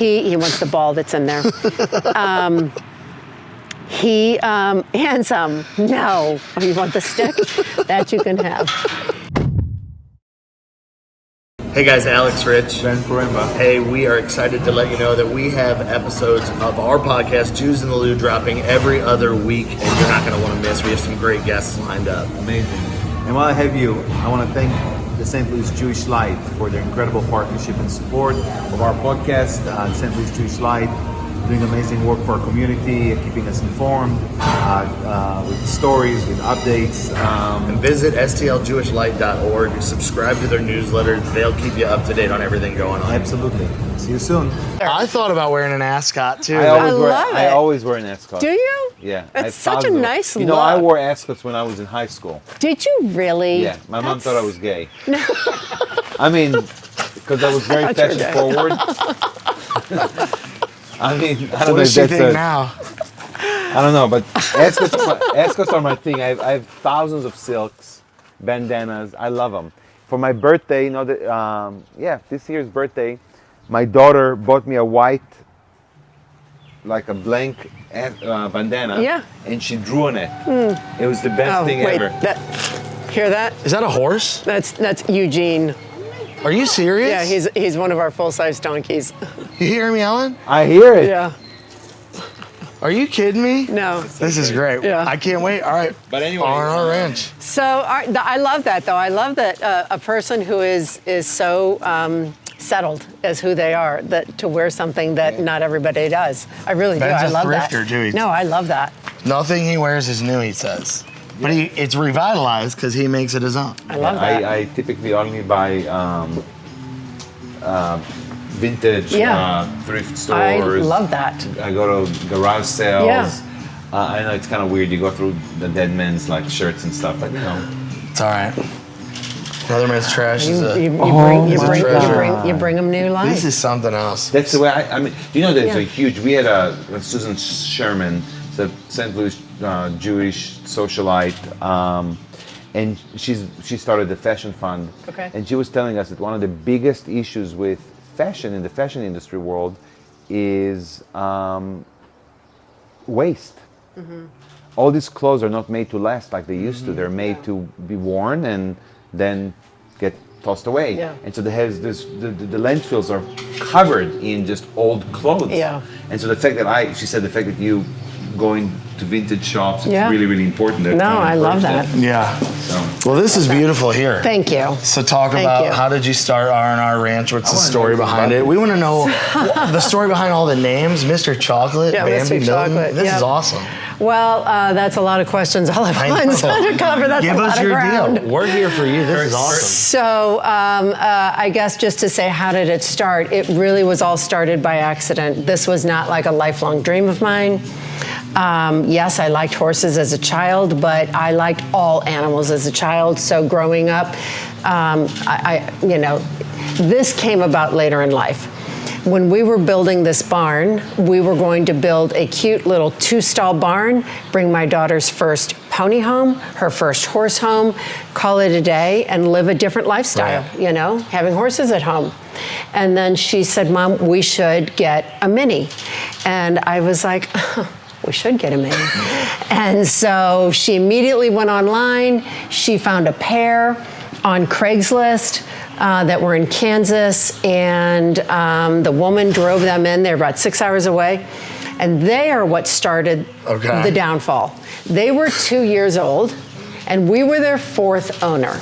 He wants the ball that's in there. Handsome. No. Oh, you want the stick? That you can have. Hey guys, Alex Rich. Ben Poremba. Hey, we are excited to let you know that we have episodes of our podcast, Jews in the Lou, dropping every other week, and you're not going to want to miss. We have some great guests lined up. Amazing. And while I have you, I want to thank the St. Louis Jewish Light for their incredible partnership and support of our podcast. St. Louis Jewish Light doing amazing work for our community, keeping us informed with stories, with updates. And visit stlJewishLight.org. Subscribe to their newsletter. They'll keep you up to date on everything going on. Absolutely. See you soon. I thought about wearing an ascot too. I always wear an ascot. Do you? Yeah. It's such a nice look. You know, I wore ascots when I was in high school. Did you really? Yeah. My mom thought I was gay. I mean, because I was very fashion forward. I mean, I don't know What does if she that's think now? I don't know, but ascots are my thing. I have thousands of silks, bandanas. I love them. For my birthday, you know, this year's birthday, my daughter bought me a white, like a blank bandana. Yeah. And she drew on it. It was the best thing ever. Hear that? Is that a horse? That's Eugene. Are you serious? Yeah, he's one of our full-size donkeys. You hear me, Ellen? I hear it. Yeah. Are you kidding me? No. This is great. Yeah. I can't wait. All right. But anyway, R&R Ranch. So I love that, though. I love that a person who is so settled as who they are, that to wear something that not everybody does. I really do. Ben's I a love that. thrifter, too. No, I love that. Nothing he wears is new, he says. But it's revitalized because he makes it his own. I love that. I typically only buy vintage thrift stores. I love that. I go to garage sales. Yeah. I know it's kind of weird. You go through the dead men's like shirts and stuff, but you know. It's all right. Another man's trash is a You bring them new life. This is something else. That's the way I mean, you know, there's a huge. We had Susan Sherman, the St. Louis Jewish socialite, and she started the fashion fund. Okay. And she was telling us that one of the biggest issues with fashion in the fashion industry world is waste. Mm-hmm. All these clothes are not made to last like they used to. They're made to be worn and then get tossed away. Yeah. And so they have this, the landfills are covered in just old clothes. Yeah. And so the fact that she said the fact that you going to vintage shops, it's Yeah. really, really important. That No, kind of I love encourage that. Yeah. So. Well, this is beautiful here. Thank you. So talk Thank about you. how did you start R&R Ranch? What's the wanna story know behind about it? We want to know the story behind all the names. Mr. Chocolate, Yeah, Bambi, Mr. Milton. Chocolate, This yeah. is awesome. Well, that's a lot of questions all at I once. know. Undercover, that's Give a lot us of your ground. deal. We're here for you. This is awesome. So I guess just to say, how did it start? It really was all started by accident. This was not like a lifelong dream of mine. Yes, I liked horses as a child, but I liked all animals as a child. So growing up, this came about later in life. When we were building this barn, we were going to build a cute little 2-stall barn, bring my daughter's first pony home, her first horse home, call it a day, and live a different lifestyle, having horses at home. And then she said, Mom, we should get a Mini. And I was like, we should get a Mini. And so she immediately went online. She found a pair on Craigslist that were in Kansas, and the woman drove them in. They're about 6 hours away, and they are what started the downfall. They were 2 years old, and we were their 4th owner.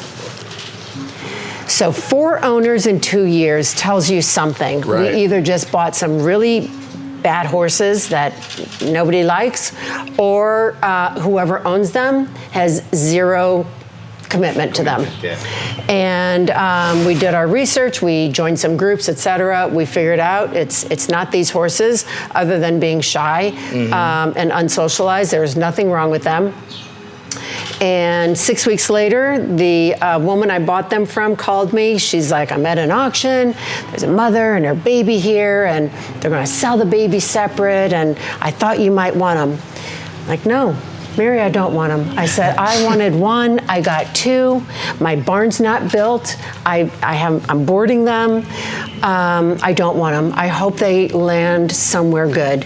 So 4 owners in 2 years tells you something. Right. We either just bought some really bad horses that nobody likes, or whoever owns them has zero commitment to them. Yeah. And we did our research, we joined some groups, etc. We figured out it's not these horses, other than being shy and unsocialized. There's nothing wrong with them. And 6 weeks later, the woman I bought them from called me. She's like, I'm at an auction. There's a mother and her baby here, and they're going to sell the baby separate, and I thought you might want them. I'm like, no, Mary, I don't want them. I said, I wanted one, I got two. My barn's not built. I'm boarding them. I don't want them. I hope they land somewhere good.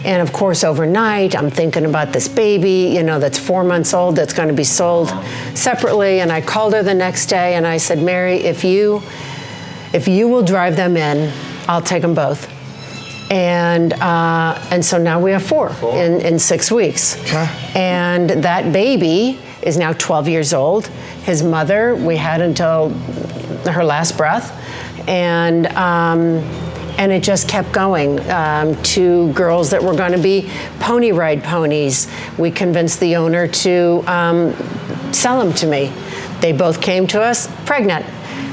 And of course, overnight, I'm thinking about this baby, that's 4 months old, that's going to be sold separately. And I called her the next day and I said, Mary, if you will drive them in, I'll take them both. And so now we have four. In 6 weeks. Okay. And that baby is now 12 years old. His mother, we had until her last breath. And it just kept going. 2 girls that were going to be pony ride ponies. We convinced the owner to sell them to me. They both came to us pregnant.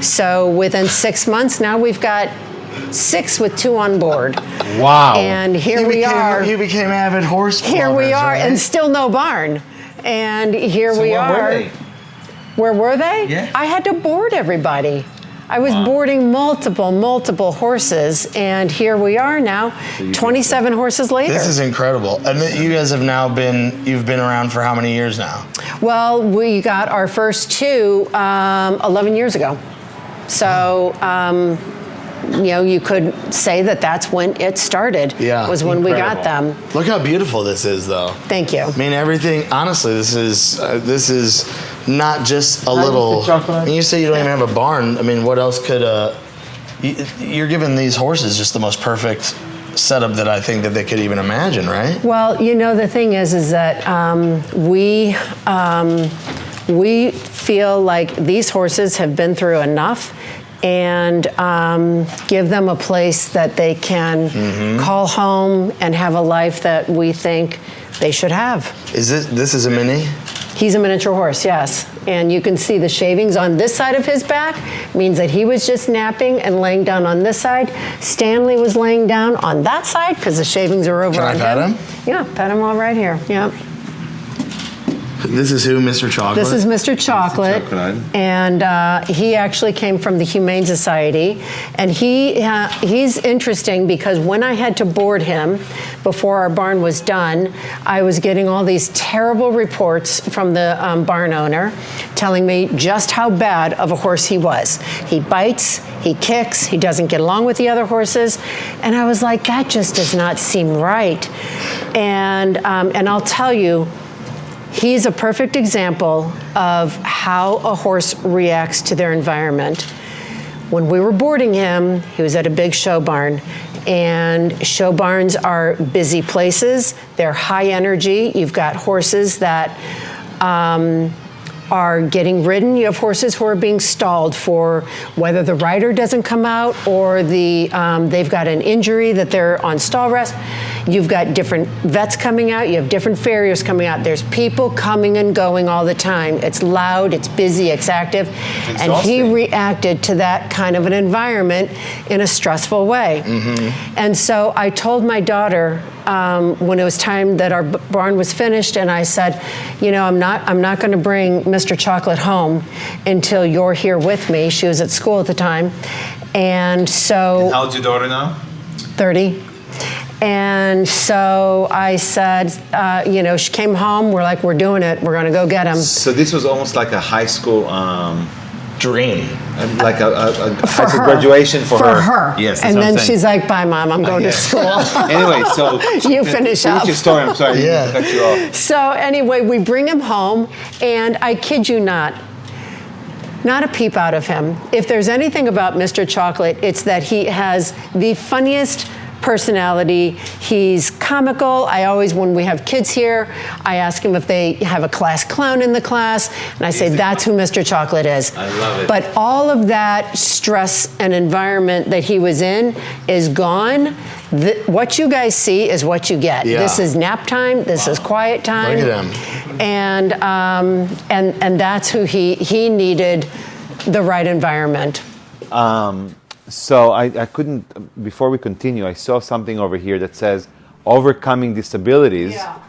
So within 6 months, now we've got 6 with 2 on board. Wow. And here we are. You became avid horse Here we lovers, are, right? and still no barn. And here we where are. were they? Where were they? Yeah. I had to board everybody. I was boarding multiple horses, and here we are now, 27 horses later. This is incredible. And you guys have you've been around for how many years now? Well, we got our first 2 11 years ago. So, you could say that's when it started. Yeah. Was when we got them. Look how beautiful this is, though. Thank you. I mean, everything. Honestly, this is not just a little. And you say you don't even have a barn. I mean, what else could? You're giving these horses just the most perfect setup that I think that they could even imagine, right? Well, the thing is that we feel like these horses have been through enough. And give them a place that they can call home and have a life that we think they should have. This is a mini? He's a miniature horse, yes. And you can see the shavings on this side of his back, means that he was just napping and laying down on this side. Stanley was laying down on that side because the shavings are over on him. Can I pet him? Yeah, pet him all right here, yeah. This is who, Mr. Chocolate? This is Mr. Chocolate, and he actually came from the Humane Society, and he's interesting because when I had to board him before our barn was done, I was getting all these terrible reports from the barn owner telling me just how bad of a horse he was. He bites, he kicks, he doesn't get along with the other horses, and I was like, that just does not seem right. And I'll tell you, he's a perfect example of how a horse reacts to their environment. When we were boarding him, he was at a big show barn, and show barns are busy places. They're high energy. You've got horses that are getting ridden. You have horses who are being stalled for whether the rider doesn't come out or they've got an injury that they're on stall rest. You've got different vets coming out. You have different farriers coming out. There's people coming and going all the time. It's loud, it's busy, it's active. And he reacted to that kind of an environment in a stressful way. And so I told my daughter when it was time that our barn was finished, and I said, I'm not going to bring Mr. Chocolate home until you're here with me. She was at school at the time. And so... And how old's your daughter now? 30. And so I said, she came home. We're like, we're doing it. We're going to go get him. So this was almost like a high school dream. Like a high school graduation for her. For her. Yes. And then she's like, bye, Mom. I'm going to school. Anyway, so... You finish up. Finish your story. I'm sorry. Yeah. I cut you off. So anyway, we bring him home, and I kid you not a peep out of him. If there's anything about Mr. Chocolate, it's that he has the funniest personality. He's comical. I always, when we have kids here, I ask him if they have a class clown in the class, and I say, that's who Mr. Chocolate is. I love it. But all of that stress and environment that he was in is gone. What you guys see is what you get. Yeah. This is nap time. This is quiet time. Look at him. And that's who he needed the right environment. So I couldn't, before we continue, I saw something over here that says overcoming disabilities. Yeah.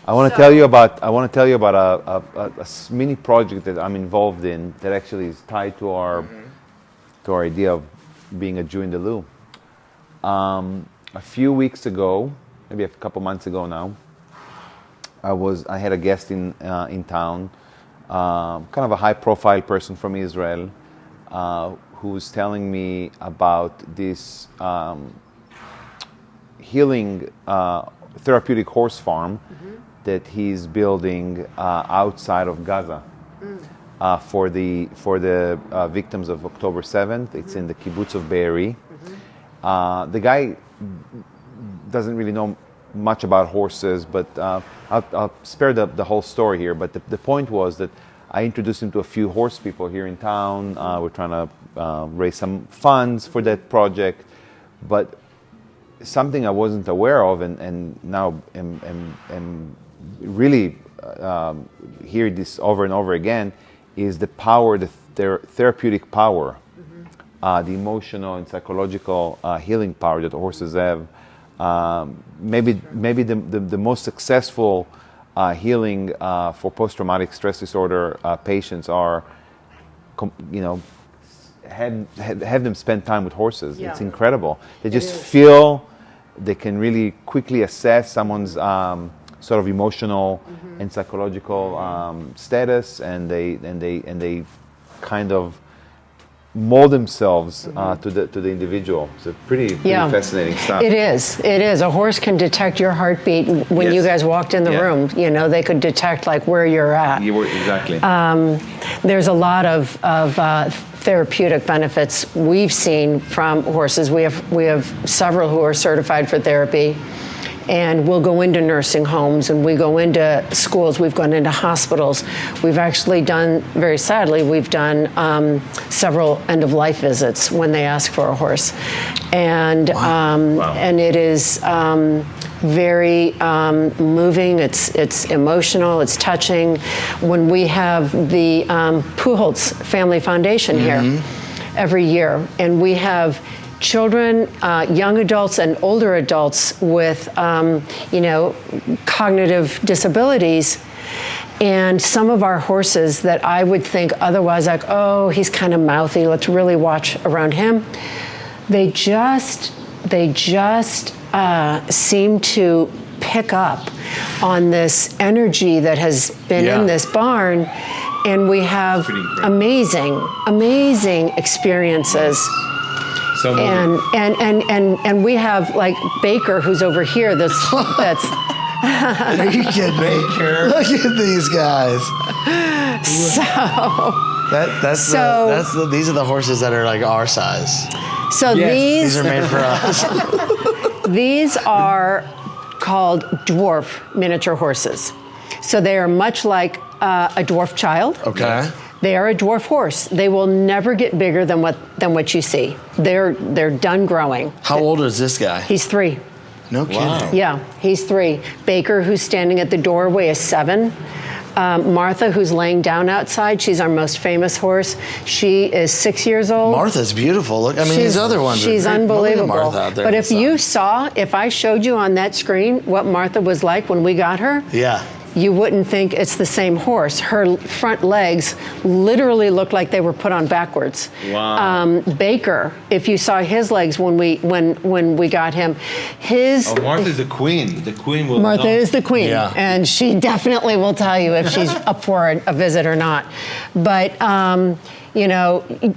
I want to tell you about a mini project that I'm involved in that actually is tied to our idea of being a Jew in the Lou. A few weeks ago, maybe a couple months ago now, I had a guest in town, kind of a high-profile person from Israel, who was telling me about this healing therapeutic horse farm that he's building outside of Gaza for the victims of October 7th. It's in the kibbutz of Be'eri. The guy doesn't really know much about horses, but I'll spare the whole story here. But the point was that I introduced him to a few horse people here in town. We're trying to raise some funds for that project. But something I wasn't aware of, and now am really hear this over and over again, is the power, the therapeutic power, the emotional and psychological healing power that horses have. Maybe the most successful healing for post-traumatic stress disorder patients are, have them spend time with horses. Yeah. It's incredible. They just feel. They can really quickly assess someone's sort of emotional and psychological status, and they kind of mold themselves to the individual. So pretty fascinating stuff. It is. A horse can detect your heartbeat when you guys walked in the room. They could detect like where you're at. You were exactly. There's a lot of therapeutic benefits we've seen from horses. We have several who are certified for therapy, and we'll go into nursing homes and we go into schools. We've gone into hospitals. We've actually done, very sadly, several end-of-life visits when they ask for a horse, and and it is very moving. It's emotional. It's touching. When we have the Pujols Family Foundation here every year, and we have children, young adults, and older adults with cognitive disabilities. And some of our horses that I would think otherwise like, oh, he's kind of mouthy, let's really watch around him. They just seem to pick up on this energy that has been in this barn, and we have amazing experiences. So and we have like Baker, who's over here. That's Are you kidding me? Look at these guys. These are the horses that are like our size. So These are made for us. These are called dwarf miniature horses. So they are much like a dwarf child. Okay. They are a dwarf horse. They will never get bigger than what you see. They're done growing. How old is this guy? He's 3. No kidding. Wow. Yeah, he's 3. Baker, who's standing at the doorway, is 7. Martha, who's laying down outside, she's our most famous horse. She is 6 years old. Martha's beautiful. Look, these other ones she's are unbelievable. Martha out there but if I showed you on that screen what Martha was like when we got her, you wouldn't think it's the same horse. Her front legs literally looked like they were put on backwards. Wow. Baker, if you saw his legs when we got him, Martha's the queen. The queen will. Martha is the queen, and she definitely will tell you if she's up for a visit or not. But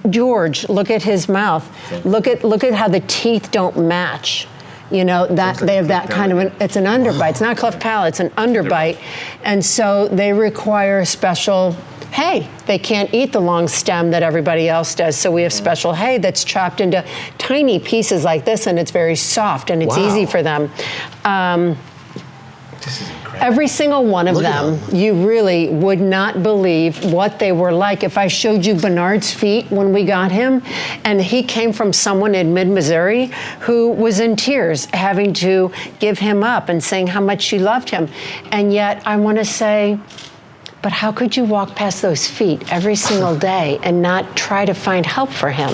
George, look at his mouth. Look at how the teeth don't match. That they have that kind of it's an underbite. It's not a cleft palate, it's an underbite. And so they require special hay. They can't eat the long stem that everybody else does. So we have special hay that's chopped into tiny pieces like this, and it's very soft, and it's easy for them. This is incredible. Every single one of them, you really would not believe what they were like. If I showed you Bernard's feet when we got him, and he came from someone in mid-Missouri who was in tears having to give him up and saying how much she loved him. And yet I want to say, but how could you walk past those feet every single day and not try to find help for him,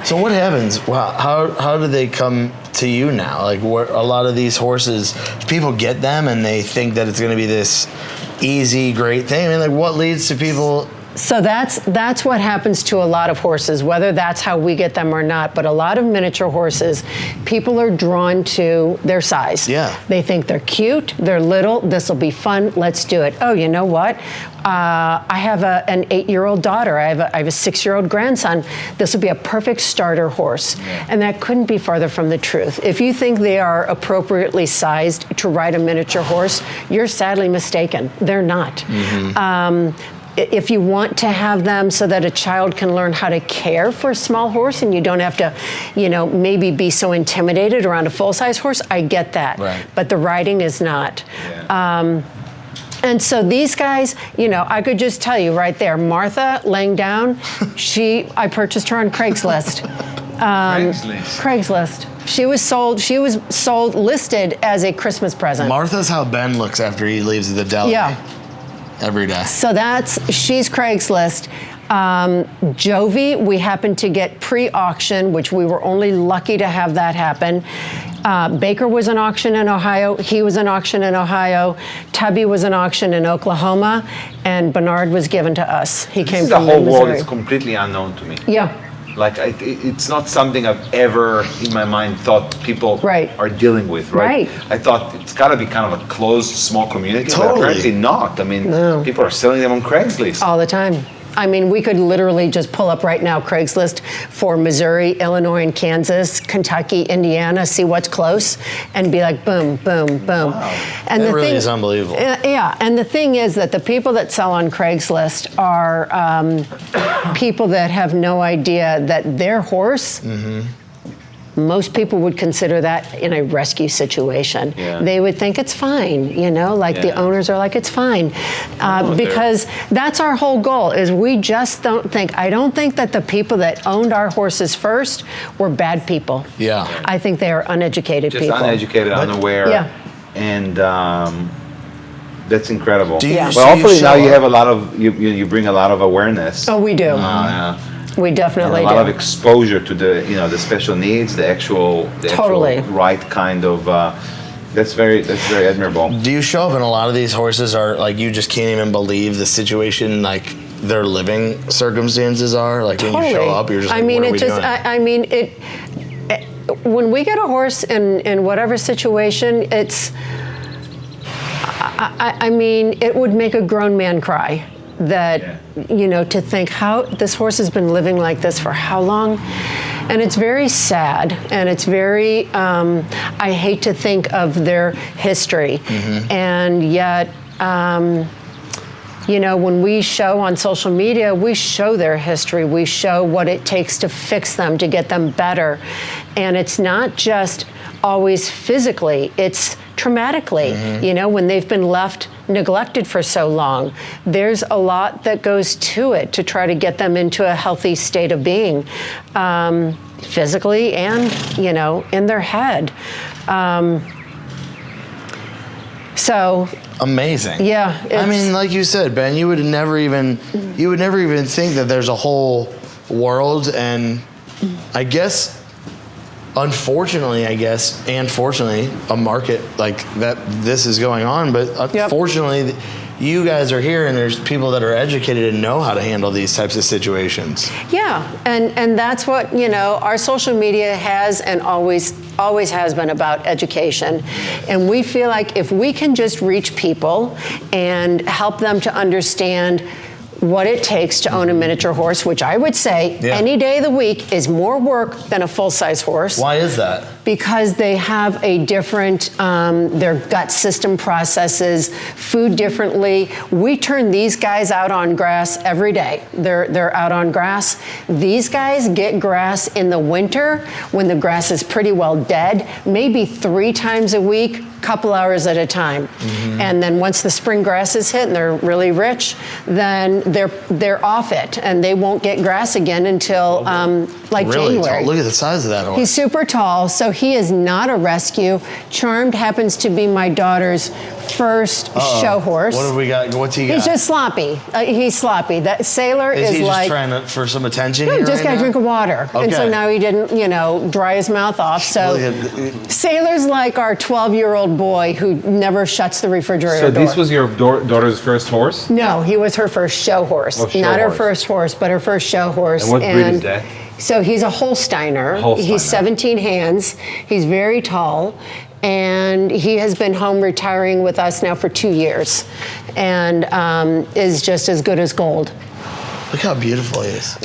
So what happens? How do they come to you now? Like, a lot of these horses, people get them and they think that it's going to be this easy, great thing. What leads to people So that's what happens to a lot of horses, whether that's how we get them or not. But a lot of miniature horses, people are drawn to their size. Yeah. They think they're cute, they're little, this will be fun, let's do it. Oh, you know what? I have an 8-year-old daughter, I have a 6-year-old grandson. This will be a perfect starter horse. Yeah. And that couldn't be farther from the truth. If you think they are appropriately sized to ride a miniature horse, you're sadly mistaken. They're not. Mm-hmm. If you want to have them so that a child can learn how to care for a small horse and you don't have to, maybe be so intimidated around a full-size horse, I get that. Right. But the riding is not. Yeah. And so these guys, I could just tell you right there, Martha laying down, I purchased her on Craigslist. Craigslist. She was sold, listed as a Christmas present. Martha's how Ben looks after he leaves the deli. Yeah. Every day. So she's Craigslist. Jovi, we happened to get pre-auction, which we were only lucky to have that happen. Baker was an auction in Ohio. He was an auction in Ohio. Tubby was an auction in Oklahoma. And Bernard was given to us. He came from the whole Missouri. world is completely unknown to me. Yeah. Like, it's not something I've ever, in my mind, thought people are dealing with, right? I thought it's got to be kind of a closed, small community, but apparently not. I mean, people are selling them on Craigslist. All the time. I mean, we could literally just pull up right now Craigslist for Missouri, Illinois, and Kansas, Kentucky, Indiana, see what's close, and be like, boom, boom, boom. Wow. And that really is unbelievable. Yeah, and the thing is that the people that sell on Craigslist are people that have no idea that their horse, most people would consider that in a rescue situation. Yeah. They would think it's fine, the owners are like, it's fine. Because that's our whole goal, is we just I don't think that the people that owned our horses first were bad people. Yeah. I think they are uneducated people. Just uneducated, unaware. Yeah. And that's incredible. Yeah. Well, hopefully now you have a lot of, you bring a lot of awareness. Oh, we do. Yeah. We definitely do. A lot of exposure to the special needs, the actual right kind of. That's very admirable. Do you show up and a lot of these horses are like, you just can't even believe the situation, like their living circumstances are? Like when you show up, you're just like, what are we doing? When we get a horse in whatever situation, it would make a grown man cry. To think how this horse has been living like this for how long, and it's very sad, and it's very I hate to think of their history, and yet when we show on social media, we show their history, we show what it takes to fix them, to get them better, and it's not just always physically, it's traumatically, when they've been left neglected for so long. There's a lot that goes to it to try to get them into a healthy state of being, physically and, in their head. So amazing. Yeah. I mean, like you said, Ben, you would never even think that there's a whole world, and I guess, unfortunately, and fortunately, a market like that, this is going on. But unfortunately, you guys are here, and there's people that are educated and know how to handle these types of situations. Yeah, and that's what, our social media has and always has been about education. And we feel like if we can just reach people and help them to understand what it takes to own a miniature horse, which I would say any day of the week is more work than a full-size horse. Why is that? Because they have a different, their gut system processes food differently. We turn these guys out on grass every day. They're out on grass. These guys get grass in the winter when the grass is pretty well dead, maybe 3 times a week, couple hours at a time. And then once the spring grasses hit and they're really rich, then they're off it, and they won't get grass again until really January. tall. Look at the size of that horse. He's super tall, so he is not a rescue. Charmed happens to be my daughter's first show horse. What have we got? What's he got? He's just sloppy. He's sloppy. That Sailor is he like, just trying for some attention no, here just right got a now? drink of water. And so Okay. now he didn't, dry his mouth off. So Sailor's like our 12-year-old boy who never shuts the refrigerator So door. this was your daughter's first horse? No, he was her first show horse. Oh, show Not her horse. first horse, but her first show horse. And what breed is that? So he's a Holsteiner. Holsteiner. He's 17 hands. He's very tall. And he has been home retiring with us now for 2 years and is just as good as gold. Look how beautiful he is.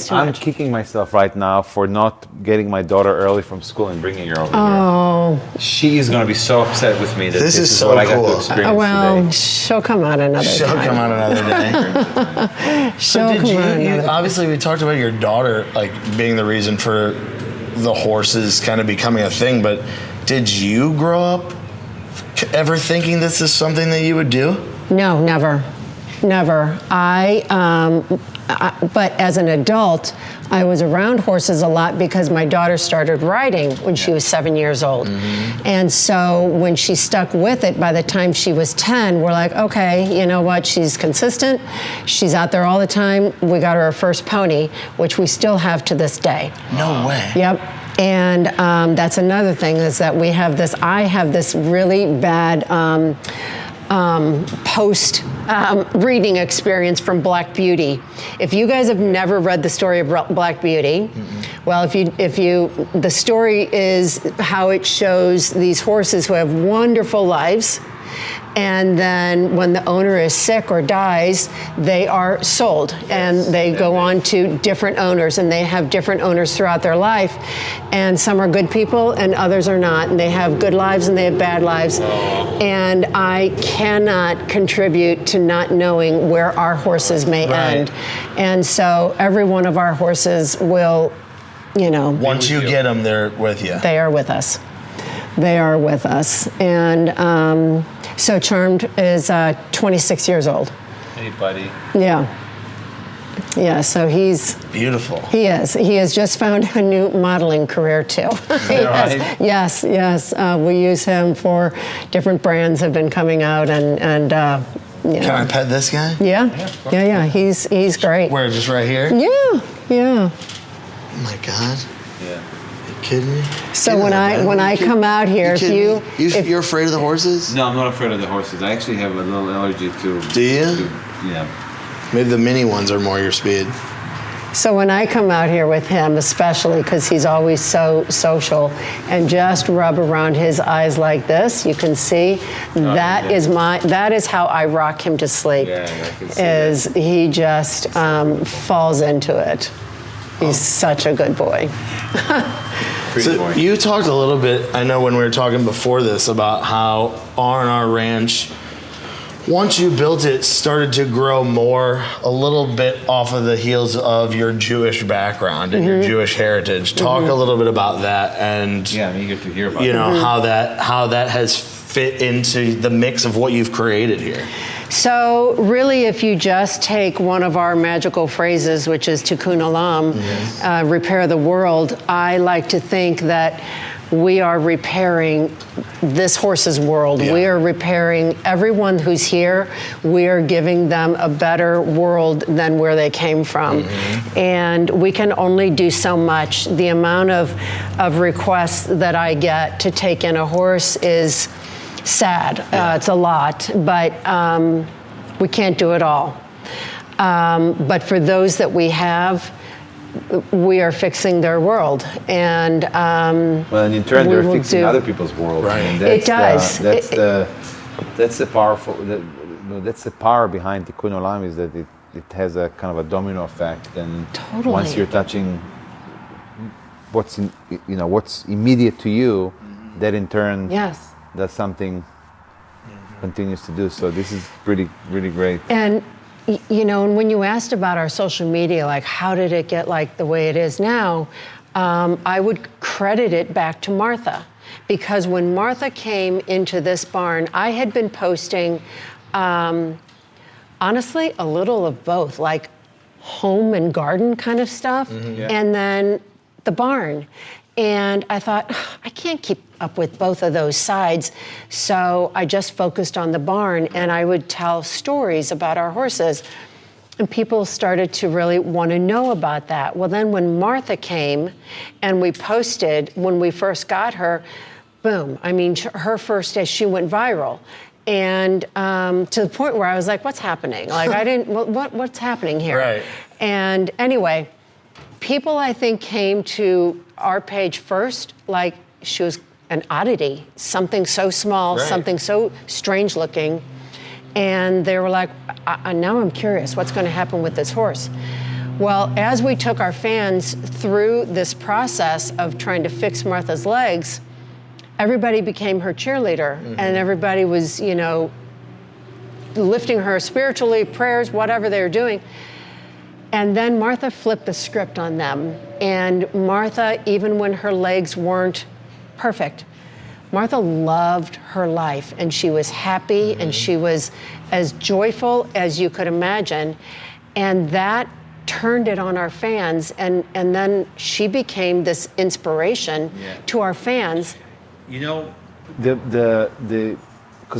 I'm kicking myself right now for not getting my daughter early from school and bringing her over here. She is going to be so upset with me that this is so what I got cool. to experience Well, today. she'll come out another She'll time. come out another day. She'll Did come out you another obviously we talked about your daughter like being the reason for the horses kind of becoming a thing, but did you grow up ever thinking this is something that you would do? No, never. But as an adult, I was around horses a lot because my daughter started riding when she was 7 years old. And so when she stuck with it, by the time she was 10, we're like, okay, you know what? She's consistent. She's out there all the time. We got her first pony, which we still have to this day. No way. Yep. And that's another thing is that I have this really bad post reading experience from Black Beauty. If you guys have never read the story of Black Beauty, well, the story is how it shows these horses who have wonderful lives. And then when the owner is sick or dies, they are sold and they go on to different owners and they have different owners throughout their life. And some are good people and others are not. And they have good lives and they have bad lives. And I cannot contribute to not knowing where our horses may end. And so every one of our horses will, Once you get them, they're with you. they are with us. They are with us. And so Charmed is 26 years old. Hey, buddy. Yeah, so he's Beautiful. He has just found a new modeling career too. Right? Yes. We use him for different brands have been coming out and Can I pet this guy? Yeah. He's great. Where, just right here? Yeah. Oh my God. Yeah. Are you kidding me? So when I come out here, You're afraid of the horses? No, I'm not afraid of the horses. I actually have a little allergy to. Do you? Yeah. Maybe the mini ones are more your speed. So when I come out here with him, especially because he's always so social, and just rub around his eyes like this, you can see that is how I rock him to sleep. Yeah, I can see He just falls into it. He's such a good boy. Pretty boring. You talked a little bit, I know when we were talking before this, about how R&R Ranch, once you built it, started to grow more a little bit off of the heels of your Jewish background and your Jewish heritage. Talk a little bit about that and I'm eager to hear about it. how that has fit into the mix of what you've created here. So really, if you just take one of our magical phrases, which is tikkun olam, repair the world, I like to think that we are repairing this horse's world. Yeah. We are repairing everyone who's here. We are giving them a better world than where they came from. And we can only do so much. The amount of requests that I get to take in a horse is sad. It's a lot, but we can't do it all. But for those that we have, we are fixing their world, and and in turn, they're fixing other people's world. Right. And It does. That's the powerful. That's the power behind Tikkun Olam, is that it has a kind of a domino effect, and Totally. once you're touching what's immediate to you, that in turn does something, continues to do. So this is really great. And and when you asked about our social media, like how did it get like the way it is now, I would credit it back to Martha, because when Martha came into this barn, I had been posting, honestly, a little of both, like home and garden kind of stuff, and then the barn. And I thought, I can't keep up with both of those sides. So I just focused on the barn, and I would tell stories about our horses. And people started to really want to know about that. Well, then when Martha came and we posted, when we first got her, boom, I mean, her first day, she went viral. And to the point where I was like, what's happening? Like, what's happening here? Right. And anyway, people, I think, came to our page first, like she was an oddity, something so small, Right. something so strange looking. And they were like, now I'm curious, what's going to happen with this horse? Well, as we took our fans through this process of trying to fix Martha's legs, everybody became her cheerleader, and everybody was, lifting her spiritually, prayers, whatever they were doing. And then Martha flipped the script on them. And Martha, even when her legs weren't perfect, Martha loved her life, and she was happy, and she was as joyful as you could imagine. And that turned it on our fans, and then she became this inspiration to our fans. Because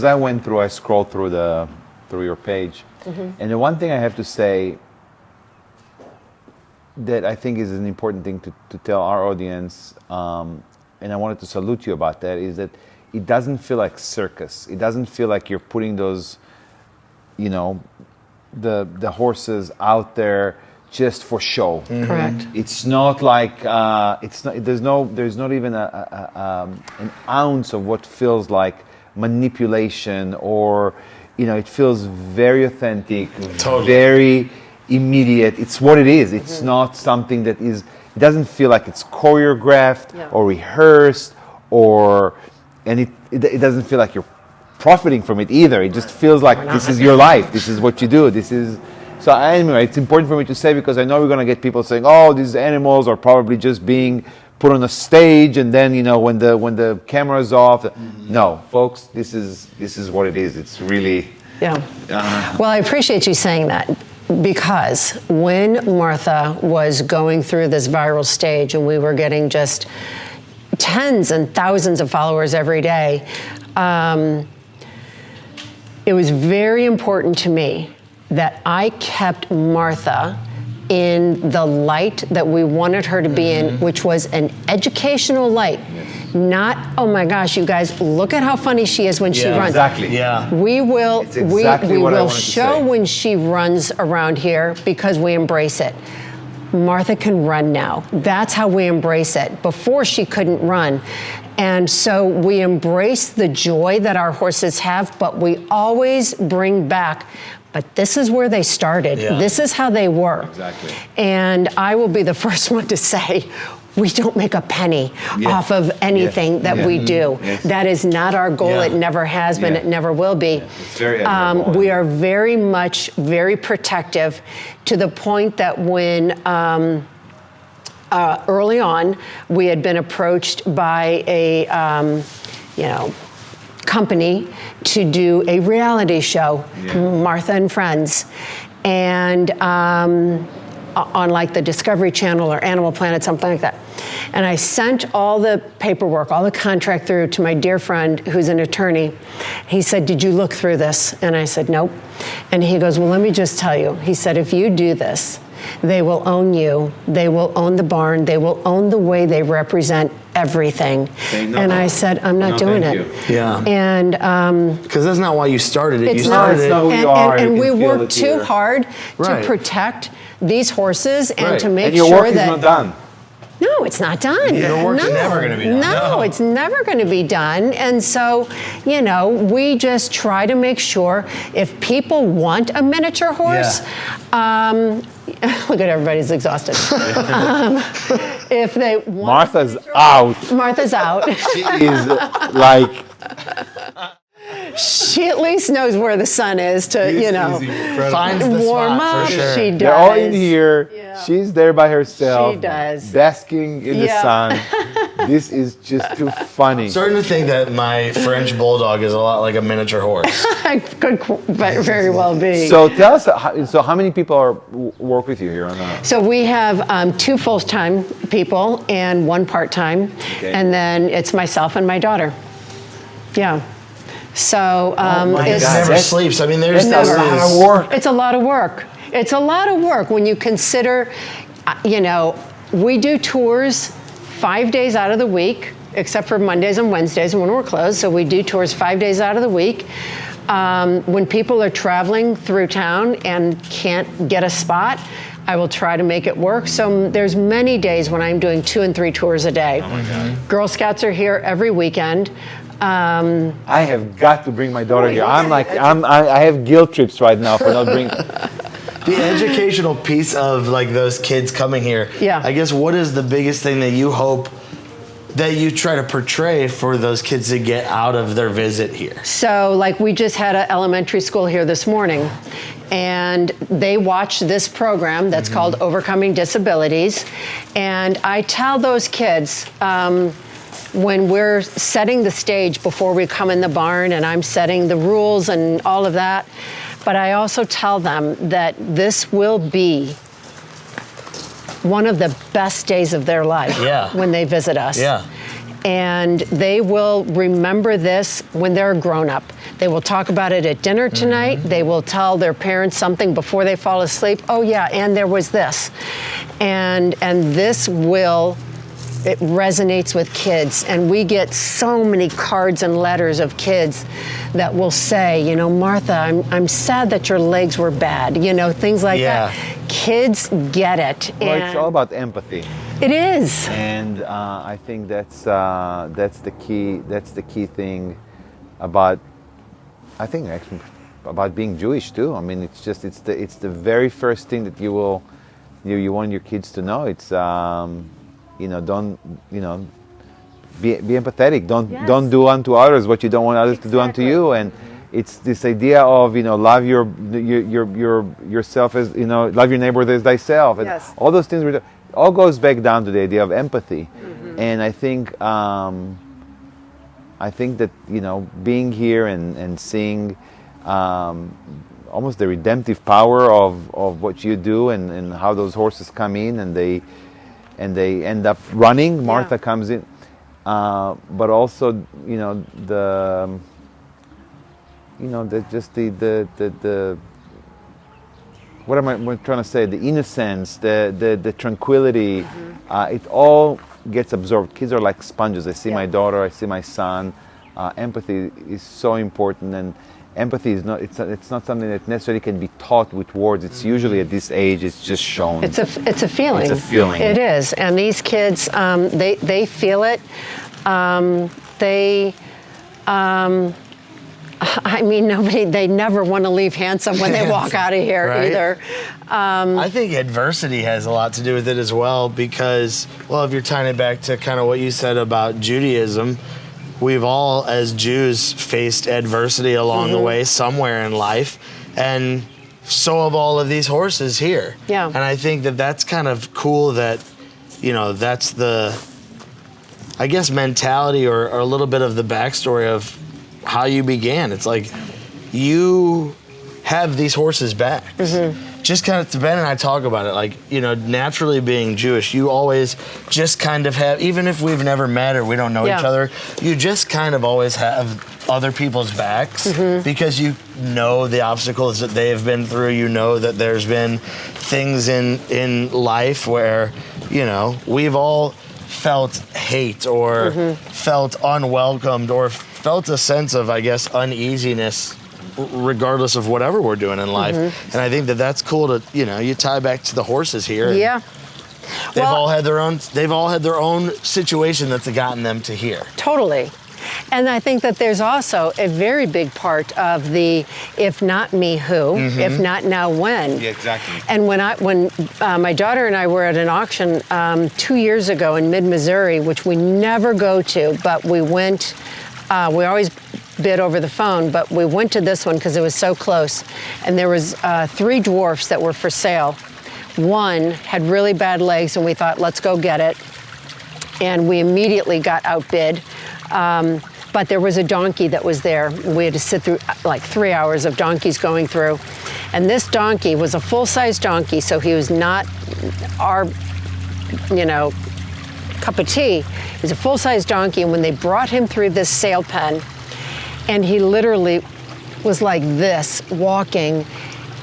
I scrolled through your page, and the one thing I have to say that I think is an important thing to tell our audience, and I wanted to salute you about that, is that it doesn't feel like circus. It doesn't feel like you're putting those, the horses out there just for show. Correct. It's not like it's not. There's not even an ounce of what feels like manipulation, or it feels very authentic, Totally. very immediate. It's what it is. It's not something that is. It doesn't feel like it's choreographed or rehearsed, and it doesn't feel like you're profiting from it either. It just feels like this is your life. This is what you do. This is. So anyway, it's important for me to say, because I know we're going to get people saying, "Oh, these animals are probably just being put on a stage," and then when the camera's off. No, folks, this is what it is. It's really. Yeah. Well, I appreciate you saying that, because when Martha was going through this viral stage and we were getting just tens and thousands of followers every day, it was very important to me that I kept Martha in the light that we wanted her to be in, which was an educational light. Not, oh my gosh, you guys, look at how funny she is when she runs. Exactly. Yeah. We will, It's exactly we what I will wanted to show say. when she runs around here, because we embrace it. Martha can run now. That's how we embrace it. Before, she couldn't run. And so we embrace the joy that our horses have, but we always bring back, but this is where they started. Yeah. This is how they were. Exactly. And I will be the first one to say, we don't make a penny off of anything that we do. Yes. That is not our goal. Yeah. It never has been. Yeah. It never will be. It's very admirable. We are very protective, to the point that when early on we had been approached by a company to do a reality show, Martha and Friends, and on like the Discovery Channel or Animal Planet, something like that. And I sent all the paperwork, all the contract through to my dear friend who's an attorney. He said, "Did you look through this?" And I said, "Nope." And he goes, "Well, let me just tell you." He said, "If you do this, they will own you. They will own the barn. They will own the way they represent everything." And I said, "I'm not doing it." Yeah. And Because that's not why you started it. it's You not. started It's not who it. you are. And You we can feel work it too here. hard Right. to protect these horses and to make and your sure work that. is not done. No, it's not done. Your work's no. never gonna be done. No, it's never going to be done. And so, we just try to make sure, if people want a miniature horse, look at everybody's exhausted. If they want, Martha's out. Martha's out. She is like. She at least knows where the sun is to, finds the warm spot up. for sure. She does. They're all in here. Yeah. She's there by herself. She does. Basking in the sun. This is just too funny. I'm starting to think that my French bulldog is a lot like a miniature horse. Could very well be. So tell us, how many people work with you here on that? So we have 2 full-time people and 1 part-time, and then it's myself and my daughter. Yeah. So It never sleeps. I mean, there's That's a lot of work. It's a lot of work. It's a lot of work when you consider, we do tours 5 days out of the week, except for Mondays and Wednesdays when we're closed. So we do tours 5 days out of the week. When people are traveling through town and can't get a spot, I will try to make it work. So there's many days when I'm doing 2 and 3 tours a day. Oh my God. Girl Scouts are here every weekend. I have got to bring my daughter here. I have guilt trips right now for not bringing. The educational piece of like those kids coming here. Yeah. I guess what is the biggest thing that you hope that you try to portray for those kids to get out of their visit here? So like we just had an elementary school here this morning, and they watched this program that's called Overcoming Disabilities. And I tell those kids, when we're setting the stage before we come in the barn and I'm setting the rules and all of that, but I also tell them that this will be one of the best days of their life when they visit us. Yeah. And they will remember this when they're grown up. They will talk about it at dinner tonight. They will tell their parents something before they fall asleep. Oh yeah, and there was this. And this will, it resonates with kids. And we get so many cards and letters of kids that will say, Martha, I'm sad that your legs were bad, things like that. Kids get it. Well, it's all about empathy. It is. And I think that's the key. That's the key thing about. I think actually about being Jewish too. I mean, it's the very first thing that you want your kids to know. It's don't be empathetic. Don't do unto others what you don't want others to do unto you. And it's this idea of love yourself as love your neighbor as thyself. And all those things all goes back down to the idea of empathy. And I think that being here and seeing almost the redemptive power of what you do and how those horses come in and they end up running. Martha comes in, but also the what am I trying to say? The innocence, the tranquility, it all gets absorbed. Kids are like sponges. I see my daughter, I see my son. Empathy is so important, and empathy is not. It's not something that necessarily can be taught with words. It's usually at this age. It's just shown. It's a feeling. It's a feeling. It is, and these kids, they feel it. They never want to leave handsome when they walk out of here either. I think adversity has a lot to do with it as well because, if you're tying it back to kind of what you said about Judaism, we've all, as Jews, faced adversity along the way somewhere in life, and so have all of these horses here. Yeah. And I think that that's kind of cool that, that's the, I guess, mentality or a little bit of the backstory of how you began. It's like you have these horses back. Just kind of, Ben and I talk about it, like, naturally being Jewish, you always just kind of have, even if we've never met or we don't know each other, you just kind of always have other people's backs because you know the obstacles that they have been through. You know that there's been things in life where, we've all felt hate or felt unwelcomed or felt a sense of, I guess, uneasiness regardless of whatever we're doing in life. And I think that that's cool to, you tie back to the horses here. Yeah. They've all had their own situation that's gotten them to here. Totally. And I think that there's also a very big part of the if not me, who? If not now, when? Yeah, exactly. And when my daughter and I were at an auction 2 years ago in mid-Missouri, which we never go to, but we went, we always bid over the phone, but we went to this one because it was so close. And there was 3 dwarfs that were for sale. One had really bad legs, and we thought, let's go get it. And we immediately got outbid. But there was a donkey that was there. We had to sit through like 3 hours of donkeys going through. And this donkey was a full-size donkey, so he was not our, cup of tea. He's a full-size donkey, and when they brought him through this sale pen, and he literally was like this, walking,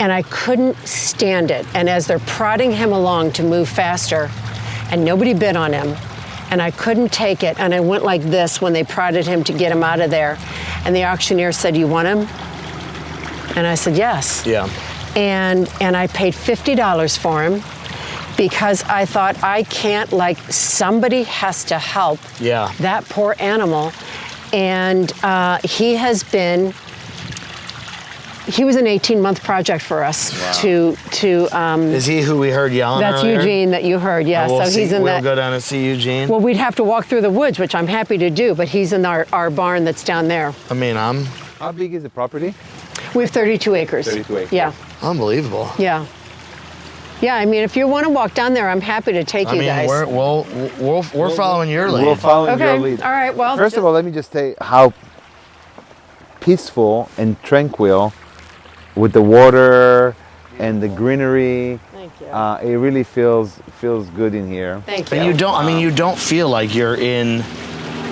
and I couldn't stand it. And as they're prodding him along to move faster, and nobody bid on him, and I couldn't take it, and I went like this when they prodded him to get him out of there. And the auctioneer said, "You want him?" And I said, "Yes." Yeah. And I paid $50 for him because I thought, I can't, somebody has to help that poor animal. And he was an 18-month project for us. Wow. Is he who we heard yelling That's earlier? Eugene that you heard, yeah. We'll he's in we'll go down and see Eugene. Well, we'd have to walk through the woods, which I'm happy to do, but he's in our barn that's down there. I mean, How big is the property? We have 32 acres. 32 acres. Yeah. Unbelievable. Yeah. Yeah, I mean, if you want to walk down there, I'm happy to take you guys. We're following your lead. We're following your lead. All right, well. First of all, let me just say how peaceful and tranquil with the water and the greenery. Thank you. It really feels good in here. Thank you. And you don't feel like you're in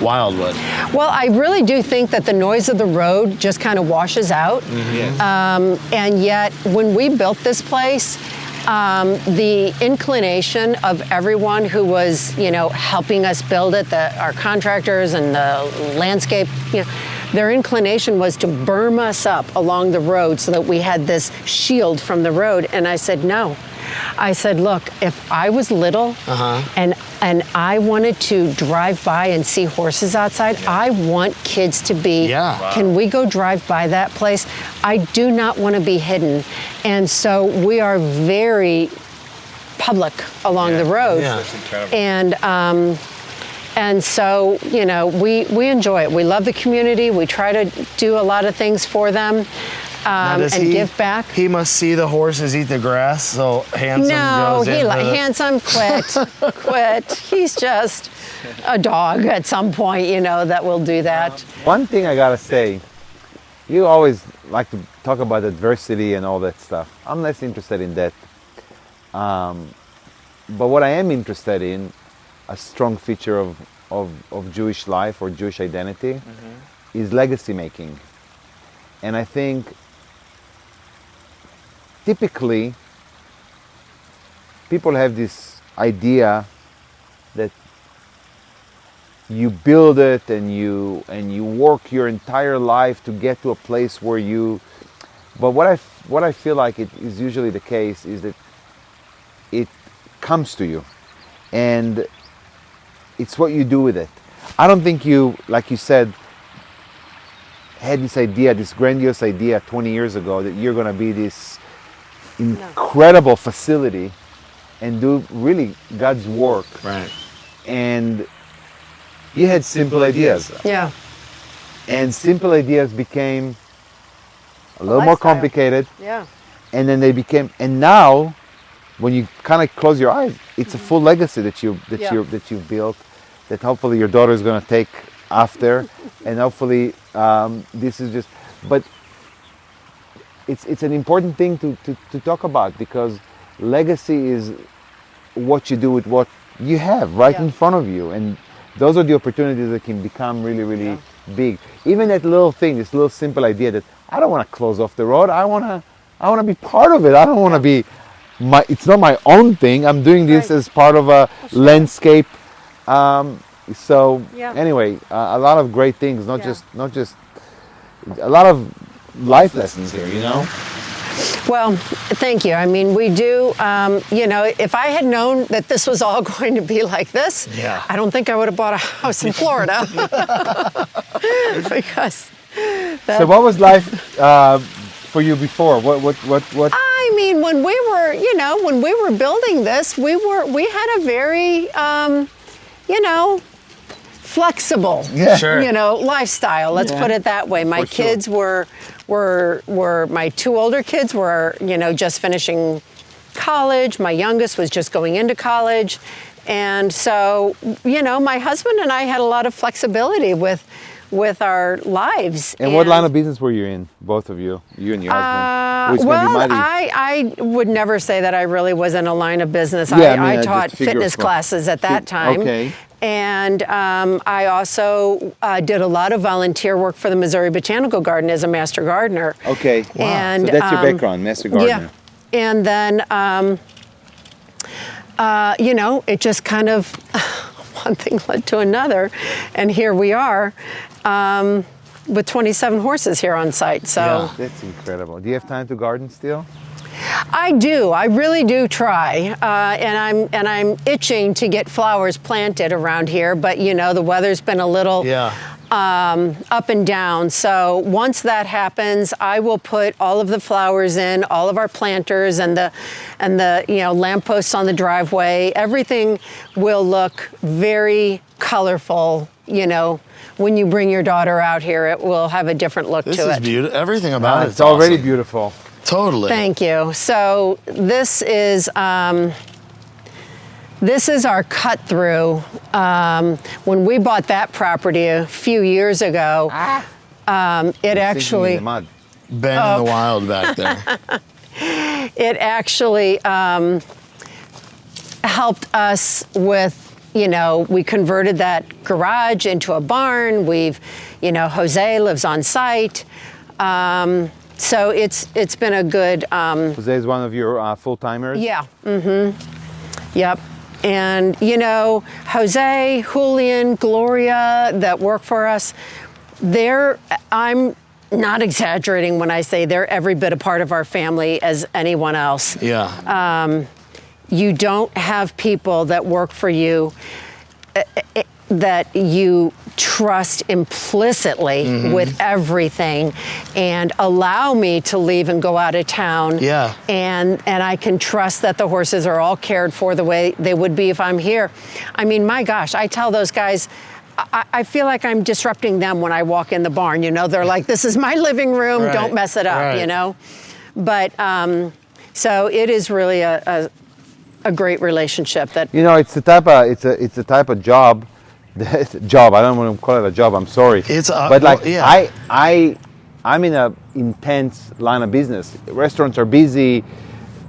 Wildwood. Well, I really do think that the noise of the road just kind of washes out. Mm-hmm. And yet, when we built this place, the inclination of everyone who was, helping us build it, our contractors and the landscape, their inclination was to berm us up along the road so that we had this shield from the road. And I said, no. I said, look, if I was little and I wanted to drive by and see horses outside, I want kids to be, can we go drive by that place? I do not want to be hidden. And so we are very public along the road. Yeah. That's incredible. And so, we enjoy it. We love the community. We try to do a lot of things for them. And give back. He must see the horses eat the grass, so Handsome goes in. Handsome quit. He's just a dog at some point, that will do that. One thing I gotta say, you always like to talk about adversity and all that stuff. I'm less interested in that. But what I am interested in, a strong feature of Jewish life or Jewish identity, is legacy making. And I think typically people have this idea that you build it and you work your entire life to get to a place where but what I feel like it is usually the case is that it comes to you and it's what you do with it. I don't think you, like you said, had this idea, this grandiose idea 20 years ago that you're going to be this incredible facility and do really God's work. Right. And you had simple ideas. Yeah. And simple ideas became a little more complicated. Yeah. And then and now when you kind of close your eyes, it's a full legacy that you've built, that hopefully your daughter is going to take after, and hopefully this is just. But it's an important thing to talk about, because legacy is what you do with what you have right in front of you, and those are the opportunities that can become really, really big. Even that little thing, this little simple idea that I don't want to close off the road. I want to be part of it. I don't want to be it's not my own thing. I'm doing this as part of a landscape. Anyway, a lot of great things, not just a lot of life lessons here, Well, thank you. I mean, we do, if I had known that this was all going to be like this, I don't think I would have bought a house in Florida. Because so what was life for you before? What? I mean, when we were building this, we had a very, flexible, Sure. lifestyle. Let's put it that way. My kids were my two older kids were, just finishing college. My youngest was just going into college. And so, my husband and I had a lot of flexibility with our lives. And what line of business were you in, both of you and your husband? I would never say that I really was in a line of business. Yeah, I taught fitness classes at that time. Okay. And I also did a lot of volunteer work for the Missouri Botanical Garden as a master gardener. Okay. Wow. And, so that's your background, master gardener. Yeah. And then, it just kind of, one thing led to another. And here we are with 27 horses here on site. So That's incredible. Do you have time to garden still? I do. I really do try, and I'm itching to get flowers planted around here. But the weather's been a little up and down. So once that happens, I will put all of the flowers in, all of our planters, and the lampposts on the driveway. Everything will look very colorful. When you bring your daughter out here, it will have a different look to it. This is beautiful. Everything about it. It's already beautiful. Totally. Thank you. So this is our cut through. When we bought that property a few years ago, it actually In the mud. Ben in the wild back there. it actually helped us with. We converted that garage into a barn. Jose lives on site. So it's been a good. Jose is one of your full-timers? Yeah. Mm-hmm. Yep. And Jose, Julian, Gloria that work for us, I'm not exaggerating when I say they're every bit a part of our family as anyone else. Yeah. You don't have people that work for you that you trust implicitly with everything and allow me to leave and go out of town. Yeah. And I can trust that the horses are all cared for the way they would be if I'm here. I mean, my gosh, I tell those guys, I feel like I'm disrupting them when I walk in the barn. They're like, this is my living room, don't mess it up, But so it is really a great relationship that it's the type of job. Job. I don't want to call it a job. I'm sorry. But I'm in a intense line of business. Restaurants are busy.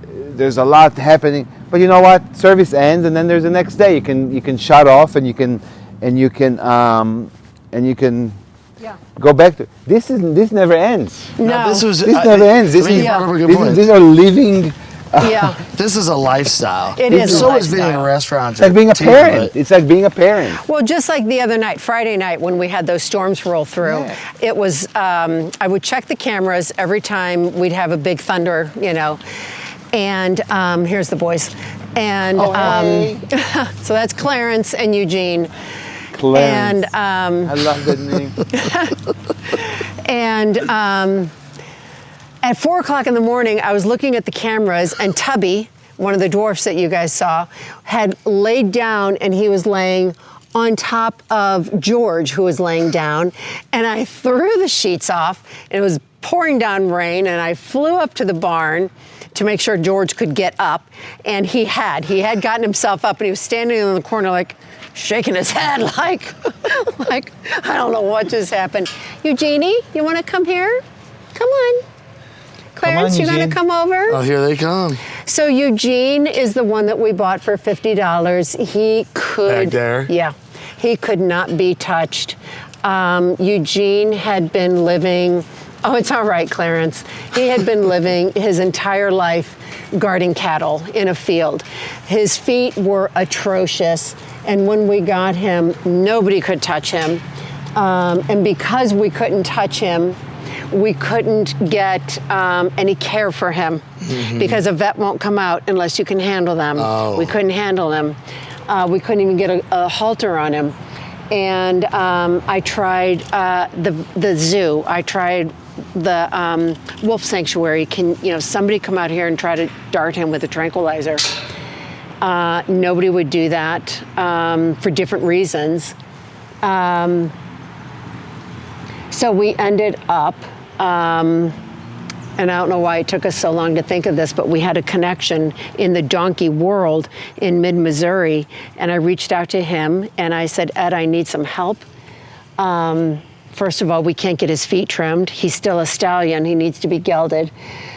There's a lot happening. But you know what? Service ends, and then there's the next day. You can shut off, and you can go back to this. This never ends. no. This never ends. These are living. This is a lifestyle. It is So a is being a restaurant. It's like being a parent. It's like being a parent. Well, just like the other night, Friday night, when we had those storms roll through, it was, I would check the cameras every time we'd have a big thunder, and here's the boys. And so that's Clarence and Eugene. Clarence. And I love that name. and at 4 o'clock in the morning, I was looking at the cameras, and Tubby, one of the dwarfs that you guys saw, had laid down, and he was laying on top of George, who was laying down. And I threw the sheets off, and it was pouring down rain, and I flew up to the barn to make sure George could get up. And he had gotten himself up, and he was standing in the corner like shaking his head like I don't know what just happened. Eugenie, you want to come here? Come on. Clarence, you're going to come over? Oh, here they come. So Eugene is the one that we bought for $50. He could... Back there? Yeah. He could not be touched. Eugene had been living... Oh, it's all right, Clarence. He had been living his entire life guarding cattle in a field. His feet were atrocious, and when we got him, nobody could touch him. And because we couldn't touch him, we couldn't get any care for him because a vet won't come out unless you can handle them. Oh. We couldn't handle him. We couldn't even get a halter on him. And I tried the zoo. I tried the wolf sanctuary. Can somebody come out here and try to dart him with a tranquilizer? Nobody would do that for different reasons. So we ended up, and I don't know why it took us so long to think of this, but we had a connection in the donkey world in mid-Missouri, and I reached out to him and I said, Ed, I need some help. First of all, we can't get his feet trimmed. He's still a stallion. He needs to be gelded.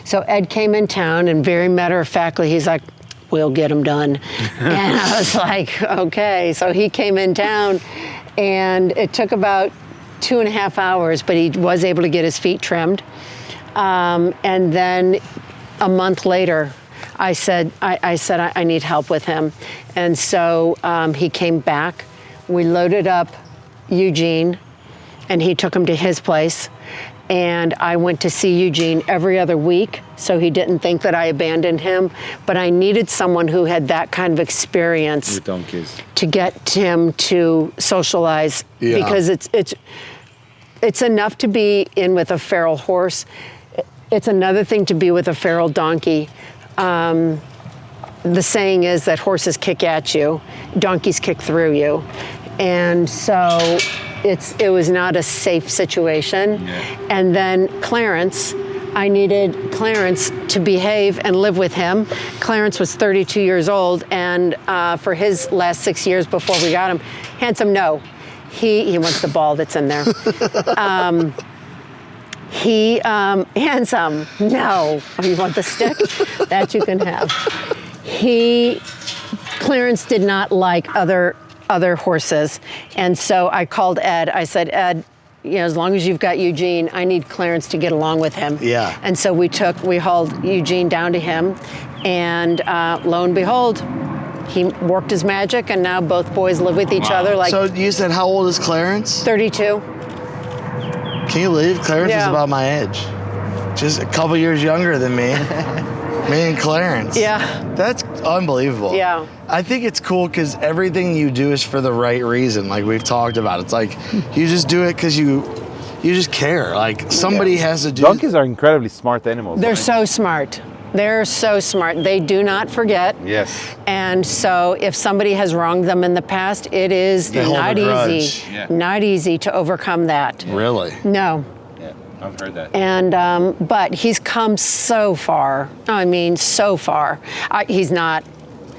So Ed came in town, and very matter-of-factly, he's like, we'll get him done. And I was like, okay. So he came in town, and it took about 2.5 hours, but he was able to get his feet trimmed. And then a month later, I said, I need help with him. And so he came back. We loaded up Eugene, and he took him to his place. And I went to see Eugene every other week, so he didn't think that I abandoned him. But I needed someone who had that kind of experience with donkeys to get him to socialize, because it's enough to be in with a feral horse. It's another thing to be with a feral donkey. The saying is that horses kick at you, donkeys kick through you. And so it was not a safe situation. Yeah. And then Clarence, I needed Clarence to behave and live with him. Clarence was 32 years old, and for his last 6 years before we got him, handsome, no. He wants the ball that's in there. Handsome, no. Oh, you want the stick? That you can have. Clarence did not like other horses. And so I called Ed. I said, Ed, as long as you've got Eugene, I need Clarence to get along with him. Yeah. And so we hauled Eugene down to him, and lo and behold, he worked his magic, and now both boys live with each other. So you said, how old is Clarence? 32. Can you believe Clarence is about my age? Just a couple years younger than me. Me and Clarence. Yeah. That's unbelievable. Yeah. I think it's cool because everything you do is for the right reason, like we've talked about. It's like you just do it because you just care. Like somebody has to do. Donkeys are incredibly smart animals. They're so smart. They're so smart. They do not forget. Yes. And so if somebody has wronged them in the past, it is not easy. Yeah. Not easy to overcome that. Really? No. Yeah, I've heard that. And but he's come so far. I mean, so far. He's not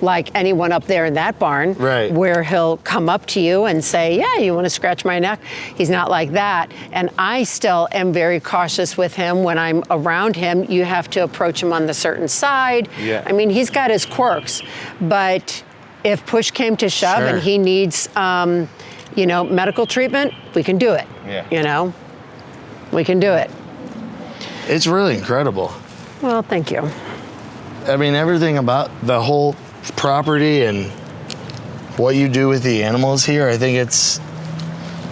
like anyone up there in that barn, right, where he'll come up to you and say, yeah, you want to scratch my neck? He's not like that. And I still am very cautious with him. When I'm around him, you have to approach him on the certain side. Yeah. I mean, he's got his quirks, but if push came to shove and he needs, medical treatment, we can do it. Yeah. We can do it. It's really incredible. Well, thank you. I mean, everything about the whole property and what you do with the animals here, I think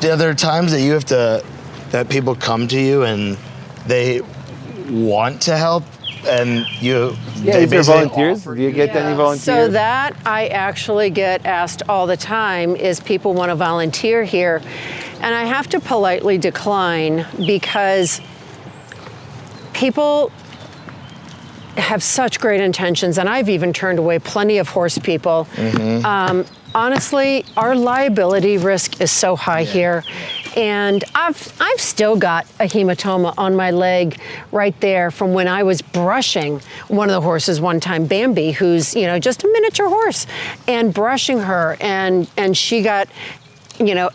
there are times that people come to you and they want to help, and is there volunteers? Do you get any volunteers? So that I actually get asked all the time is people want to volunteer here, and I have to politely decline because people have such great intentions, and I've even turned away plenty of horse people. Mm-hmm. Honestly, our liability risk is so high here, and I've still got a hematoma on my leg right there from when I was brushing one of the horses one time, Bambi, who's just a miniature horse, and brushing her, and she got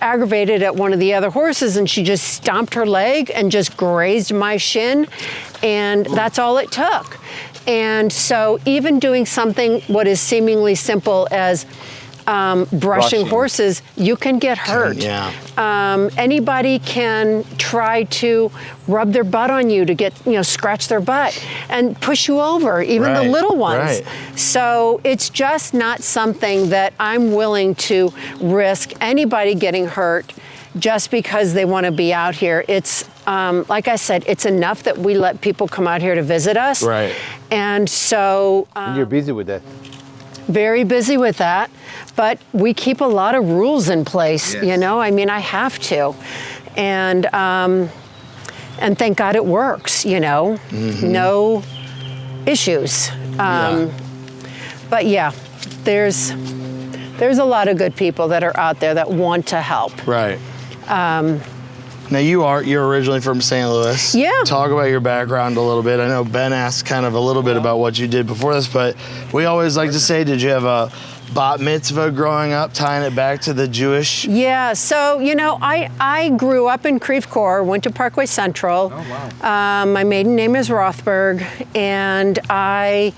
aggravated at one of the other horses, and she just stomped her leg and just grazed my shin, and that's all it took. And so even doing something what is seemingly simple as brushing horses, you can get hurt. Yeah. Anybody can try to rub their butt on you to get, scratch their butt and push you over, even the little ones. Right. So it's just not something that I'm willing to risk anybody getting hurt just because they want to be out here. It's, like I said, it's enough that we let people come out here to visit us. Right. And so... and you're busy with that. Very busy with that, but we keep a lot of rules in place, I mean, I have to. And thank God it works, Mm-hmm. no issues. But yeah, there's there's a lot of good people that are out there that want to help. Right. Now you're originally from St. Louis. Yeah. Talk about your background a little bit. I know Ben asked kind of a little bit about what you did before this, but we always like to say, did you have a bat mitzvah growing up, tying it back to the Jewish? Yeah, so, I grew up in Creve Coeur, went to Parkway Central. Oh, wow. My maiden name is Rothberg, and I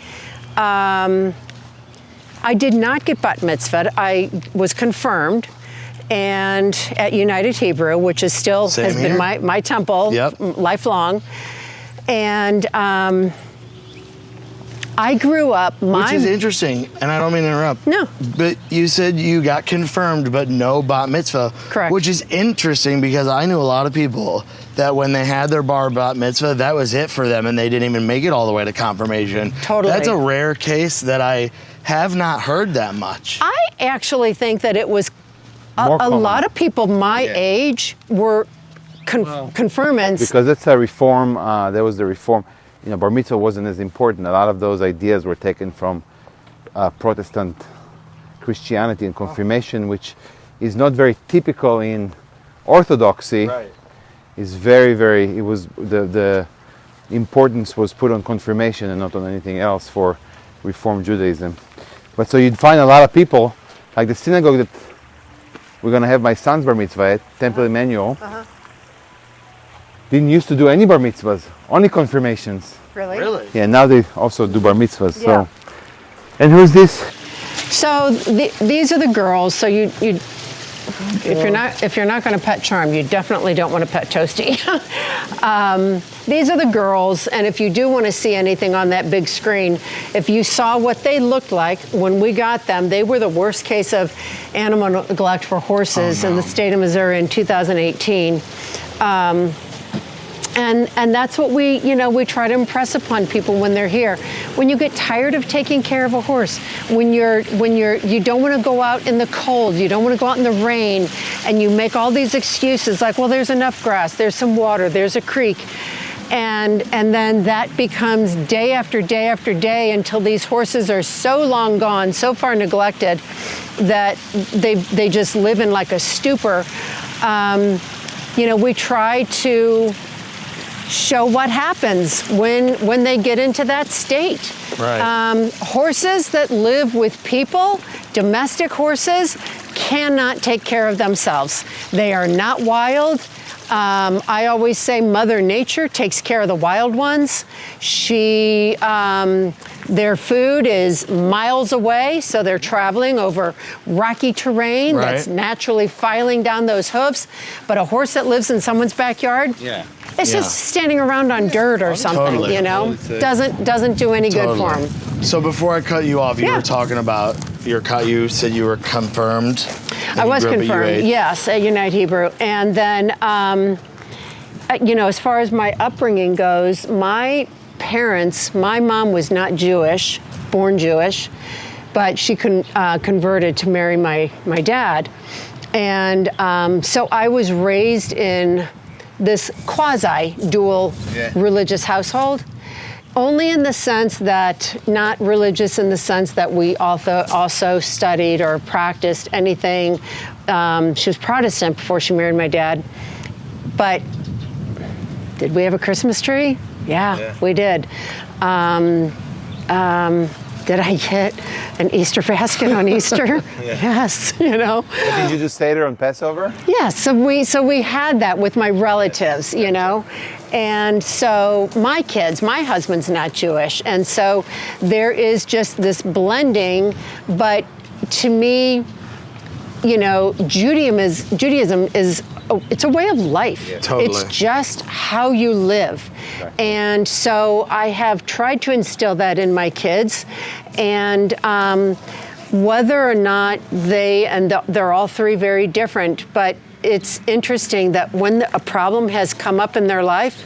did not get bat mitzvahed. I was confirmed, and at United Hebrew, which is still Same has here. been my temple lifelong. And I grew up. Which is interesting, and I don't mean to interrupt. No. But you said you got confirmed, but no bat mitzvah. Correct. Which is interesting because I knew a lot of people that when they had their bar bat mitzvah, that was it for them, and they didn't even make it all the way to confirmation. Totally. That's a rare case that I have not heard that much. I actually think that it was More a common. lot of people my age were confirmants. Because it's a reform, there was the reform. Bar mitzvah wasn't as important. A lot of those ideas were taken from Protestant Christianity and confirmation, which is not very typical in Orthodoxy. Right. Is very, very, it was, the importance was put on confirmation and not on anything else for Reform Judaism. But so you'd find a lot of people, like the synagogue that we're going to have my son's bar mitzvah at, Temple Emmanuel, didn't used to do any bar mitzvahs, only confirmations. Really? Yeah, now they also do bar mitzvahs. Yeah. So, and who's this? So these are the girls. So you if you're not going to pet Charm, you definitely don't want to pet Toasty. These are the girls, and if you do want to see anything on that big screen, if you saw what they looked like when we got them, they were the worst case of animal neglect for horses in the state of Missouri in 2018. And that's what we try to impress upon people when they're here. When you get tired of taking care of a horse, when you don't want to go out in the cold, you don't want to go out in the rain, and you make all these excuses like, well, there's enough grass, there's some water, there's a creek. And then that becomes day after day after day until these horses are so long gone, so far neglected, that they just live in like a stupor. We try to show what happens when they get into that state. Right. Horses that live with people, domestic horses, cannot take care of themselves. They are not wild. I always say Mother Nature takes care of the wild ones. Their food is miles away, so they're traveling over rocky terrain that's naturally filing down those hoofs. But a horse that lives in someone's backyard, it's just standing around on dirt or something, Totally. Doesn't do any good for them. So before I cut you off, you were talking about you said you were confirmed. I was confirmed, yes, at Unite Hebrew. And then, as far as my upbringing goes, my parents, my mom was not Jewish, born Jewish, but she converted to marry my dad. And so I was raised in this quasi-dual religious household. Only in the sense that, not religious in the sense that we also studied or practiced anything. She was Protestant before she married my dad. But did we have a Christmas tree? Yeah. We did. Did I get an Easter basket on Easter? Yes, But did you just stay there on Passover? Yeah, so we had that with my relatives, And so my husband's not Jewish, and so there is just this blending, but to me, Judaism is it's a way of life. Yeah. Totally. It's just how you live. Right. And so I have tried to instill that in my kids, and whether or not they're all three very different, but it's interesting that when a problem has come up in their life,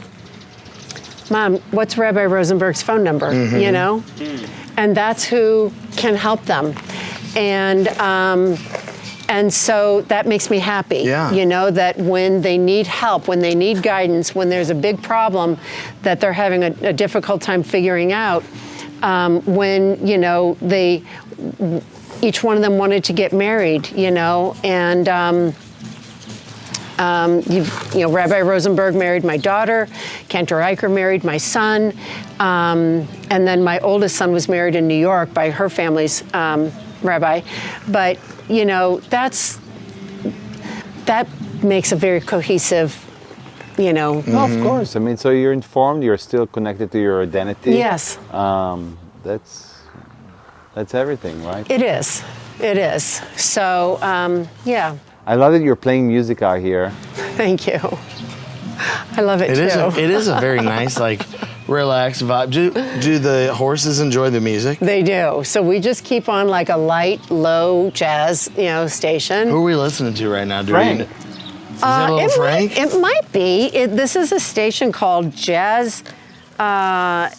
Mom, what's Rabbi Rosenberg's phone number? And that's who can help them. And so that makes me happy, that when they need help, when they need guidance, when there's a big problem that they're having a difficult time figuring out, when, each one of them wanted to get married, and Rabbi Rosenberg married my daughter, Cantor Eicher married my son, and then my oldest son was married in New York by her family's rabbi. But that makes a very cohesive, Well, of course. I mean, so you're informed. You're still connected to your identity. Yes. That's everything, right? It is. It is. So, yeah. I love that you're playing music out here. Thank you. I love it too. It is a very nice, relaxed vibe. Do the horses enjoy the music? They do. So we just keep on like a light, low jazz, station. Who are we listening to right now? Frank. Is it a little Frank? It might be. This is a station called Jazz Pop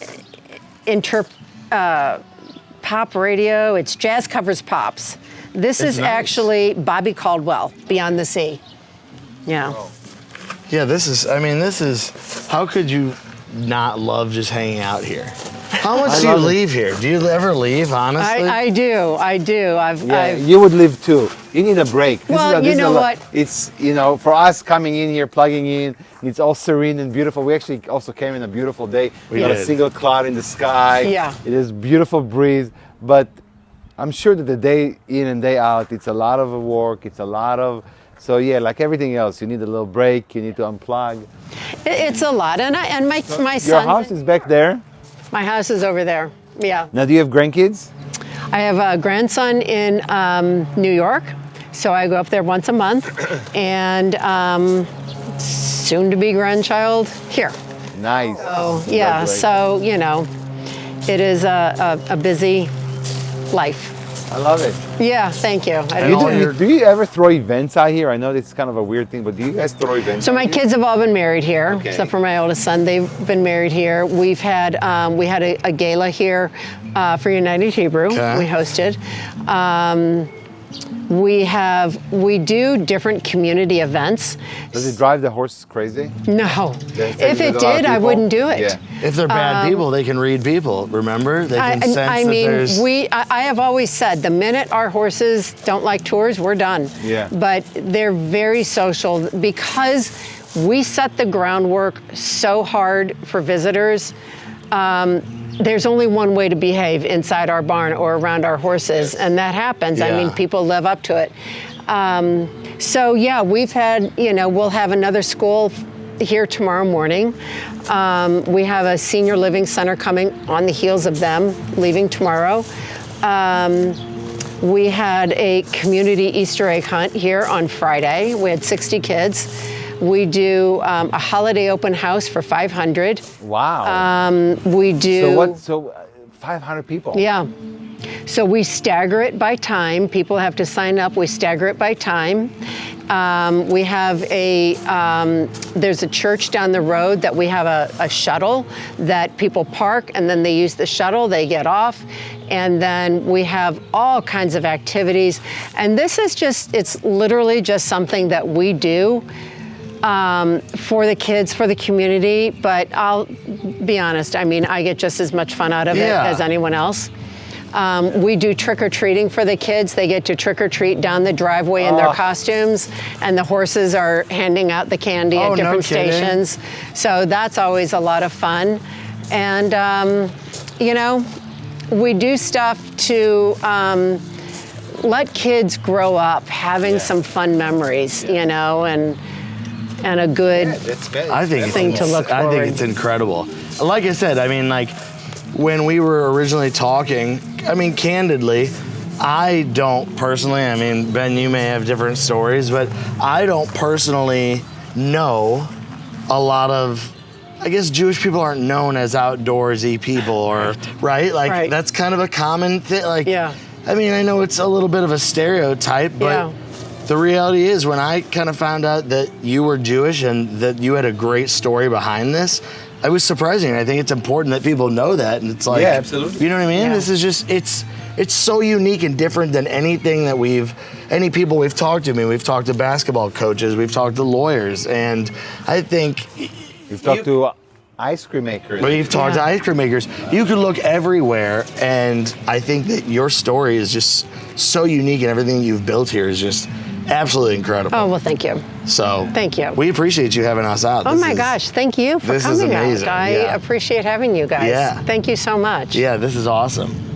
Radio. It's Jazz Covers Pops. This is nice. actually Bobby Caldwell, Beyond the Sea. Yeah. Yeah, this is, how could you not love just hanging out here? How much do you leave here? Do you ever leave, honestly? I do. You would leave too. You need a break. What? It's, for us coming in here, plugging in, it's all serene and beautiful. We actually also came in a beautiful day. We got a single cloud in the sky. Yeah. It is beautiful breeze, but I'm sure that the day in and day out, it's a lot of work. So yeah, like everything else, you need a little break. You need to unplug. It's a lot, and my son. Your house is back there. My house is over there. Yeah. Now, do you have grandkids? I have a grandson in New York, so I go up there once a month, and soon-to-be grandchild here. Nice. So yeah, so it is a busy life. I love it. Yeah, thank you. Do you ever throw events out here? I know this is kind of a weird thing, but do you guys throw events? So my kids have all been married here, Okay. except for my oldest son. They've been married here. We had a gala here for United Hebrew. Okay. We hosted. We do different community events. Does it drive the horses crazy? No. There's If a it lot of did, I people? wouldn't do it. Yeah. If they're bad people, they can read people, remember? They can sense I that mean, there's... I have always said, the minute our horses don't like tours, we're done. Yeah. But they're very social because we set the groundwork so hard for visitors. There's only one way to behave inside our barn or around our horses, and that happens. I mean, Yeah. people live up to it. So yeah, we've had, we'll have another school here tomorrow morning. We have a senior living center coming on the heels of them, leaving tomorrow. We had a community Easter egg hunt here on Friday. We had 60 kids. We do a holiday open house for 500. Wow. We do. So 500 people. Yeah. So we stagger it by time. People have to sign up. We stagger it by time. We have there's a church down the road that we have a shuttle that people park, and then they use the shuttle, they get off, and then we have all kinds of activities. And this is it's literally just something that we do for the kids, for the community, but I'll be honest, I mean, I get just as much fun out of it as anyone else. We do trick-or-treating for the kids. They get to trick-or-treat down the driveway in their costumes, and the horses are handing out the candy at different stations. So that's always a lot of fun. And, we do stuff to let kids grow up having some fun memories, and a good thing to look forward. I think it's incredible. Like I said, I mean, when we were originally talking, I mean, candidly, I don't personally, I mean, Ben, you may have different stories, but I don't personally know a lot of, I guess Jewish people aren't known as outdoorsy people, or, right? That's kind of a common thing. I mean, I know it's a little bit of a stereotype, but the reality is, when I kind of found out that you were Jewish and that you had a great story behind this, it was surprising. I think it's important that people know that, and it's yeah, absolutely. You know what I mean? Yeah. This is just it's so unique and different than anything that any people we've talked to. I mean, we've talked to basketball coaches, we've talked to lawyers, and I think We've talked to ice cream makers. We've talked to ice cream makers. You could look everywhere, and I think that your story is just so unique, and everything you've built here is just absolutely incredible. Oh, well, thank you. So Thank you. We appreciate you having us out. Oh my gosh, thank you for this is coming amazing. out. I Yeah. appreciate having you guys. Yeah. Thank you so much. Yeah, this is awesome.